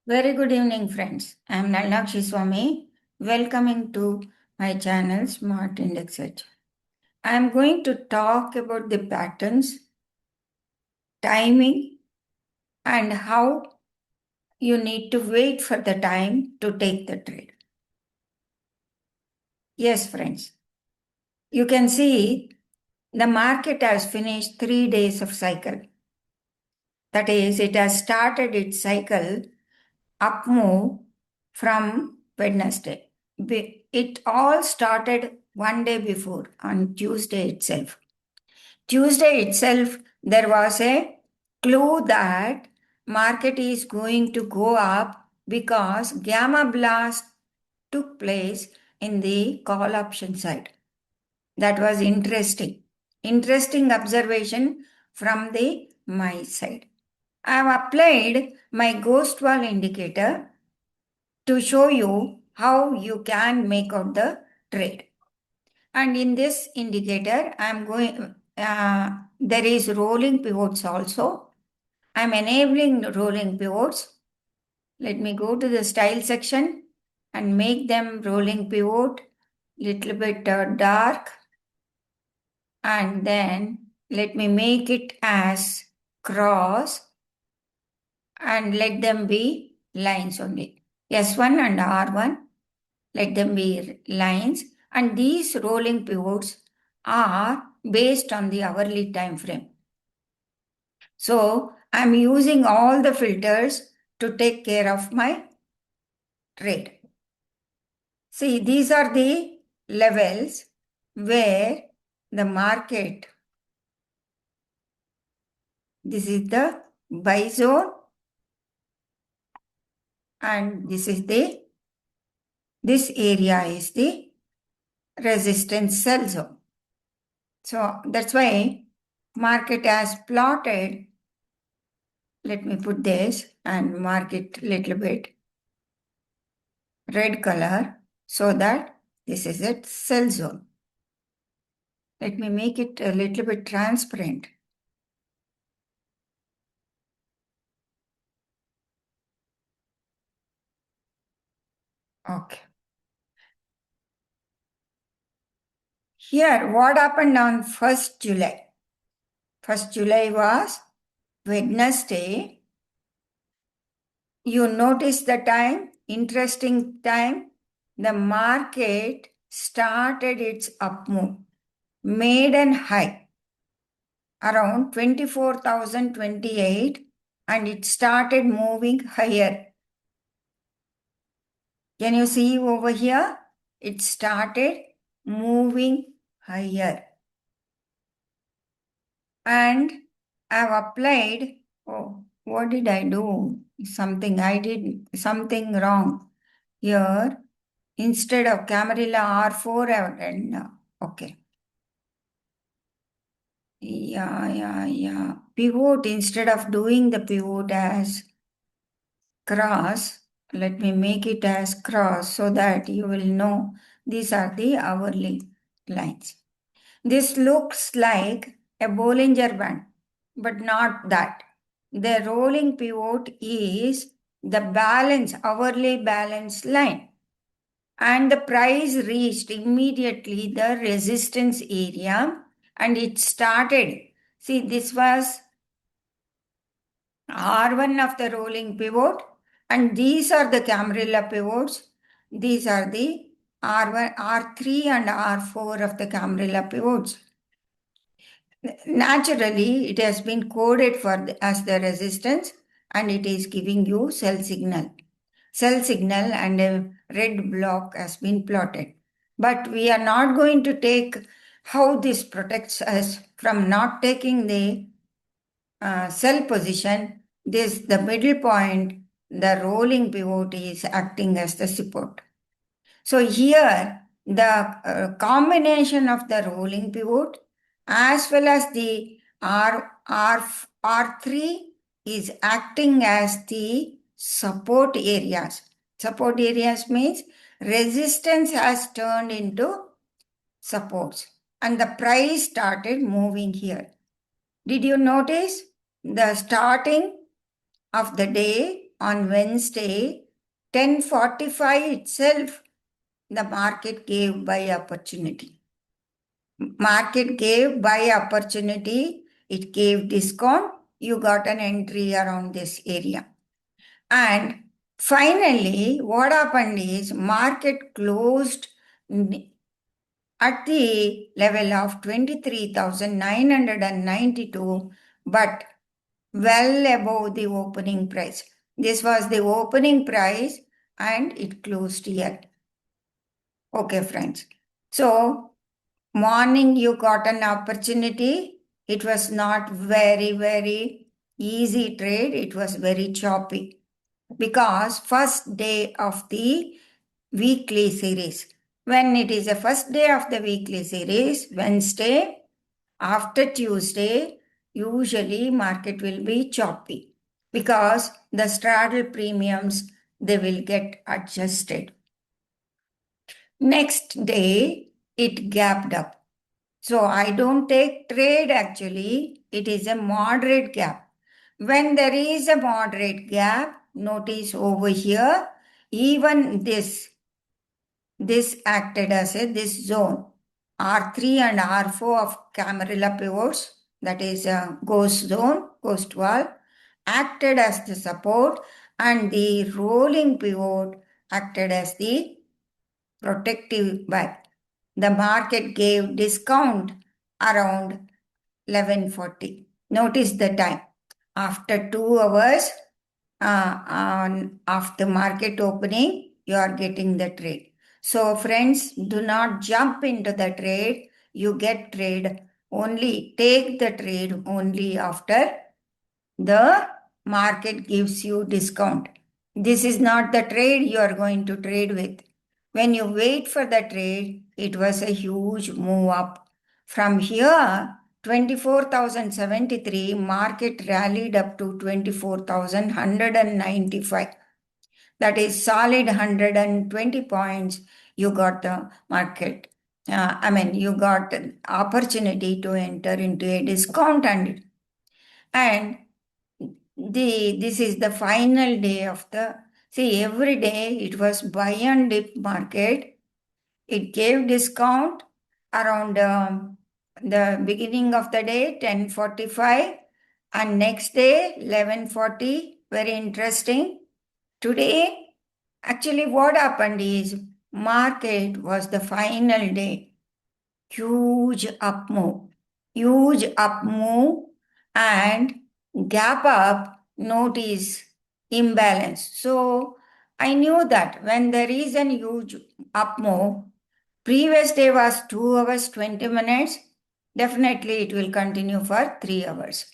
Very good evening, friends. I am Nalakshi Swami, welcoming to my channel Smart Index Search. I am going to talk about the patterns, timing, and how you need to wait for the time to take the trade. Yes, friends, you can see the market has finished 3 days of cycle. That is, it has started its cycle up move from Wednesday. It all started one day before on Tuesday itself. Tuesday itself, there was a clue that market is going to go up because gamma blast took place in the call option side. That was interesting. Interesting observation from the my side. I have applied my ghost wall indicator to show you how you can make out the trade. And in this indicator, there is rolling pivots also. I'm enabling rolling pivots. Let me go to the style section and make them rolling pivot, little bit dark. And then let me make it as cross and let them be lines only. S1 and R1, let them be lines. And these rolling pivots are based on the hourly time frame. So I'm using all the filters to take care of my trade. See, these are the levels where the market, this is the buy zone, and this area is the resistance sell zone. So that's why market has plotted. Let me put this and mark it a little bit red color so that this is a sell zone. Let me make it a little bit transparent. Okay. Here, what happened on 1st July? 1st July was Wednesday. You notice the time, interesting time. The market started its up move, made an high around 24,028 and it started moving higher. Can you see over here? It started moving higher. And I've applied, oh, what did I do? I did something wrong. Here, instead of Camarilla R4, I've done, okay. Yeah. Pivot, instead of doing the pivot as cross, let me make it as cross so that you will know these are the hourly lines. This looks like a Bollinger Band, but not that. The rolling pivot is the balance, hourly balance line. And the price reached immediately the resistance area and it started. See, this was R1 of the rolling pivot, and these are the Camarilla pivots. These are the R1, R3 and R4 of the Camarilla pivots. Naturally, it has been coded as the resistance and it is giving you sell signal. Sell signal and a red block has been plotted. But we are not going to take how this protects us from not taking the sell position. The middle point, the rolling pivot is acting as the support. So here, the combination of the rolling pivot as well as the R3 is acting as the support areas. Support areas means resistance has turned into supports and the price started moving here. Did you notice the starting of the day on Wednesday, 10:45 itself, the market gave buy opportunity. Market gave buy opportunity, it gave discount, you got an entry around this area. And finally, what happened is market closed at the level of 23,992, but well above the opening price. This was the opening price and it closed here. Okay, friends. So, morning you got an opportunity. It was not very easy trade. It was very choppy because first day of the weekly series. When it is the first day of the weekly series, Wednesday, after Tuesday, usually market will be choppy because the straddle premiums, they will get adjusted. Next day, it gapped up. So I don't take trade actually. It is a moderate gap. When there is a moderate gap, notice over here, even this acted as this zone. R3 and R4 of Camarilla pivots, that is a ghost zone, ghost wall, acted as the support, and the rolling pivot acted as the protective back. The market gave discount around 11:40. Notice the time. After 2 hours after market opening, you are getting the trade. So friends, do not jump into the trade. You get trade only, take the trade only after the market gives you discount. This is not the trade you are going to trade with. When you wait for the trade, it was a huge move up. From here, 24,073, market rallied up to 24,195. That is solid 120 points. You got the market. You got opportunity to enter into a discount and this is the final day of the, see, every day it was buy and dip market. It gave discount around the beginning of the day, 10:45, and next day, 11:40. Very interesting. Today, actually what happened is market was the final day. Huge up move and gap up, notice imbalance. So I knew that when there is an huge up move, previous day was 2 hours 20 minutes, definitely it will continue for 3 hours.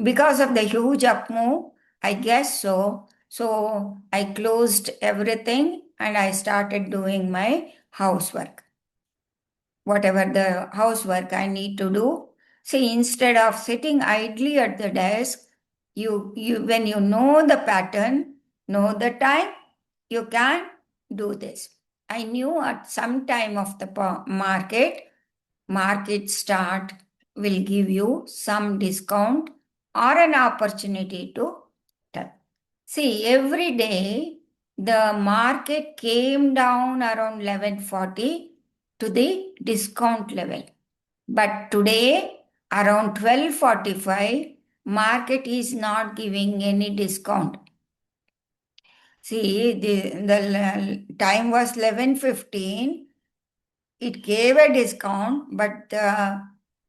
Because of the huge up move, I guess so. So I closed everything and I started doing my housework. Whatever the housework I need to do. See, instead of sitting idly at the desk, you when you know the pattern, know the time, you can do this. I knew at some time of the market start will give you some discount or an opportunity to tell. See, every day the market came down around 11:40 to the discount level. But today, around 12:45, market is not giving any discount. See, the time was 11:15. It gave a discount, but the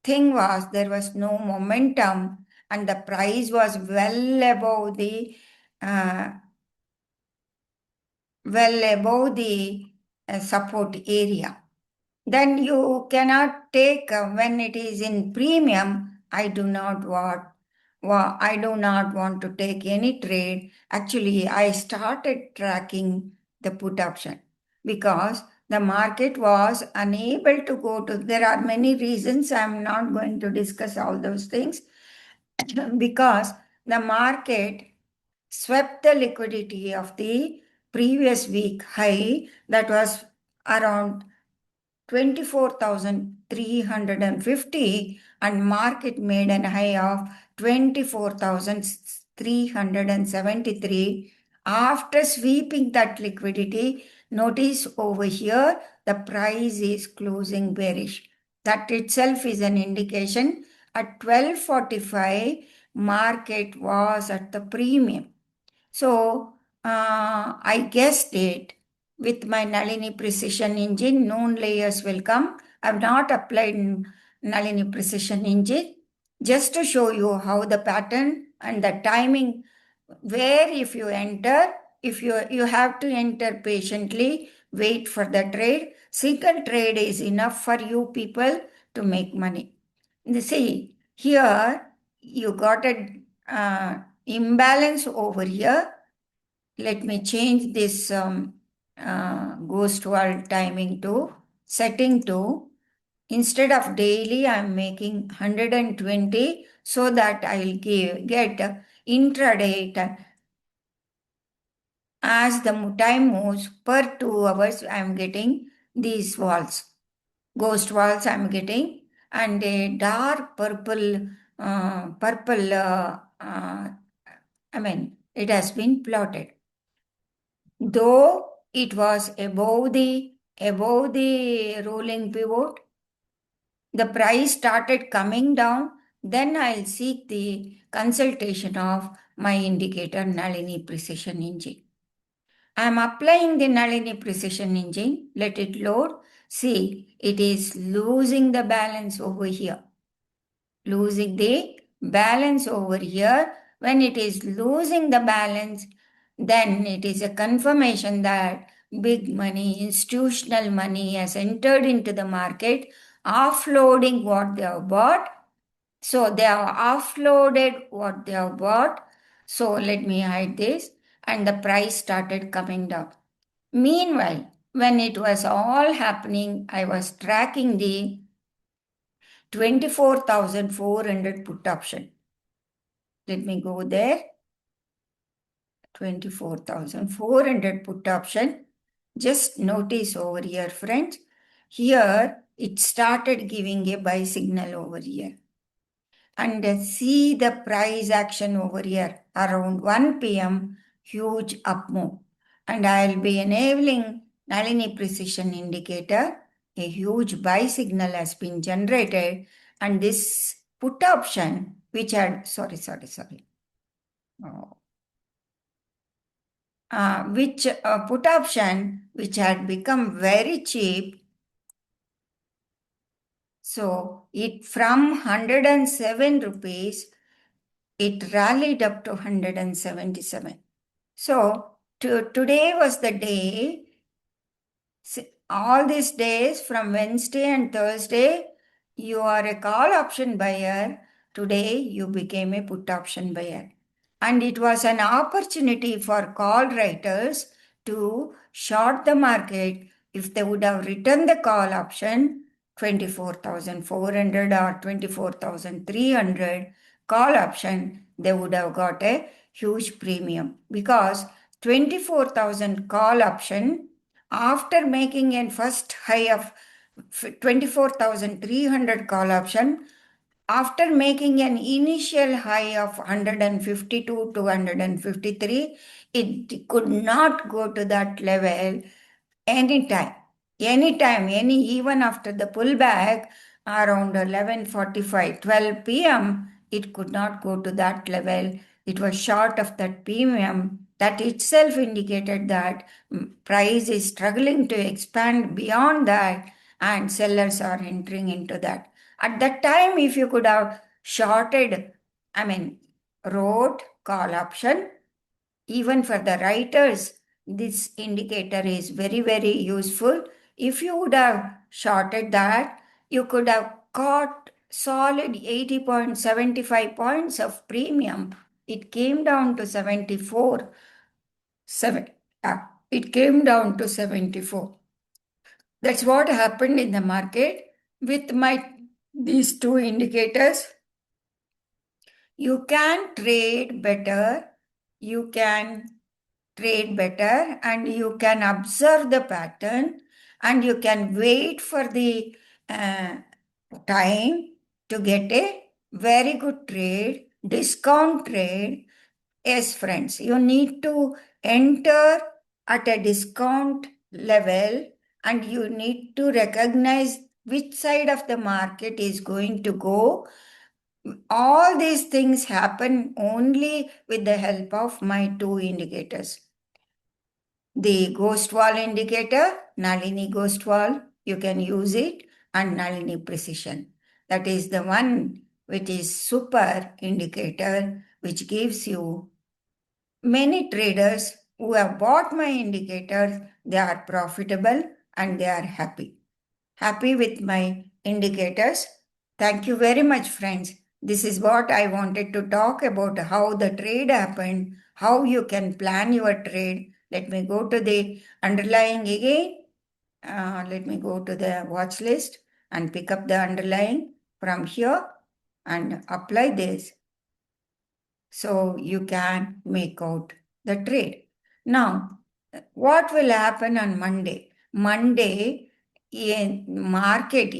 thing was there was no momentum and the price was well above the support area. Then you cannot take when it is in premium. I do not want to take any trade. Actually, I started tracking the put option because the market was unable to go to. There are many reasons. I'm not going to discuss all those things because the market swept the liquidity of the previous week high that was around 24,350 and market made an high of 24,000 373. After sweeping that liquidity, notice over here the price is closing bearish. That itself is an indication. At 12:45, market was at the premium. So I guessed it with my Nalini Precision Engine. Known layers will come. I've not applied Nalini Precision Engine just to show you how the pattern and the timing, where if you enter, if you have to enter patiently, wait for the trade. Single trade is enough for you people to make money. You see, here you got a imbalance over here. Let me change this ghost wall timing to setting to, instead of daily, I'm making 120 so that I'll get intraday as the time moves per 2 hours. I'm getting these walls, ghost walls I'm getting, and a dark purple, it has been plotted. Though it was above the rolling pivot, the price started coming down, then I'll seek the consultation of my indicator Nalini Precision Engine. I'm applying the Nalini Precision Engine. Let it load. See, it is losing the balance over here. Losing the balance over here. When it is losing the balance, then it is a confirmation that big money, institutional money has entered into the market, offloading what they have bought. So they have offloaded what they have bought. So let me hide this. And the price started coming down. Meanwhile, when it was all happening, I was tracking the 24,400 put option. Let me go there. 24,400 put option. Just notice over here, friends. Here, it started giving a buy signal over here. And see the price action over here. Around 1 p.m., huge up move. And I'll be enabling Nalini Precision Indicator. A huge buy signal has been generated. And this put option, which had, sorry. Oh. Which put option which had become very cheap. So it from 107 rupees, it rallied up to 177. So today was the day. All these days from Wednesday and Thursday, you are a call option buyer. Today you became a put option buyer. And it was an opportunity for call writers to short the market. If they would have written the call option, 24,400 or 24,300 call option, they would have got a huge premium, because 24,000 call option, after making a first high of 24,300 call option, after making an initial high of 152 to 153, it could not go to that level anytime. Even after the pullback around 11:45, 12 p.m., it could not go to that level. It was short of that premium. That itself indicated that price is struggling to expand beyond that, and sellers are entering into that. At that time, if you could have shorted, wrote call option, even for the writers, this indicator is very, very useful. If you would have shorted that, you could have got solid 80.75 points of premium. It came down to 74. It came down to 74. That's what happened in the market with these two indicators. You can trade better. You can trade better, and you can observe the pattern, and you can wait for the time to get a very good trade, discount trade, Yes, friends, you need to enter at a discount level and you need to recognize which side of the market is going to go. All these things happen only with the help of my two indicators. The ghost wall indicator, Nalini ghost wall, you can use it, and Nalini precision. That is the one which is super indicator, which gives you many traders who have bought my indicators, they are profitable and they are happy. Happy with my indicators. Thank you very much, friends. This is what I wanted to talk about, how the trade happened, how you can plan your trade. Let me go to the underlying again. Let me go to the watch list and pick up the underlying from here and apply this so you can make out the trade. Now, what will happen on Monday? Monday, in market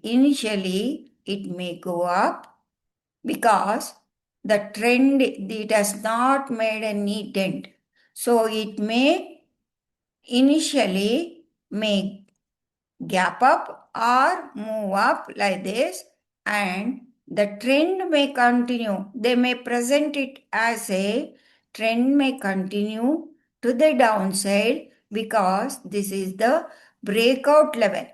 initially it may go up because the trend it has not made any dent. So it may initially make gap up or move up like this, and the trend may continue. They may present it as a trend may continue to the downside because this is the breakout level.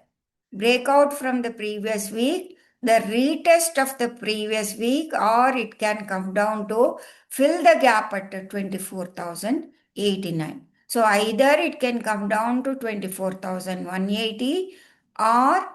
Breakout from the previous week, the retest of the previous week, or it can come down to fill the gap at 24,089. So either it can come down to 24,180 or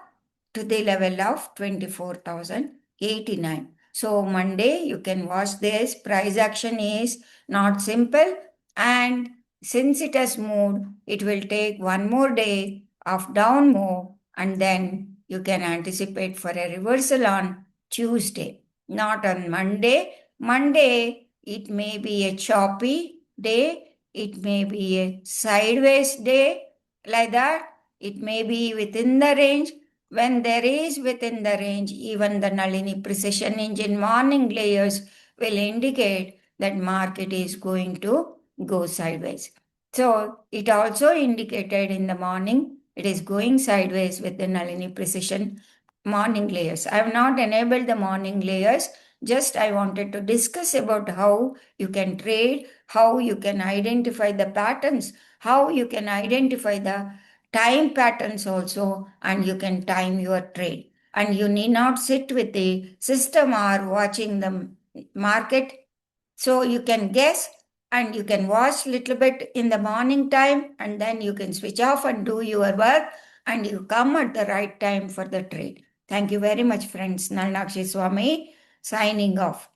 to the level of 24,089. So Monday you can watch this. Price action is not simple, and since it has moved, it will take one more day of down move and then you can anticipate for a reversal on Tuesday, not on Monday. Monday, it may be a choppy day, it may be a sideways day, like that. It may be within the range. When there is within the range, even the Nalini precision engine morning layers will indicate that market is going to go sideways. So it also indicated in the morning it is going sideways with the Nalini precision morning layers. I have not enabled the morning layers. Just I wanted to discuss about how you can trade, how you can identify the patterns, how you can identify the time patterns also, and you can time your trade. And you need not sit with the system or watching the market. So you can guess and you can watch little bit in the morning time and then you can switch off and do your work and you come at the right time for the trade. Thank you very much, friends. Nalnakshi Swami signing off.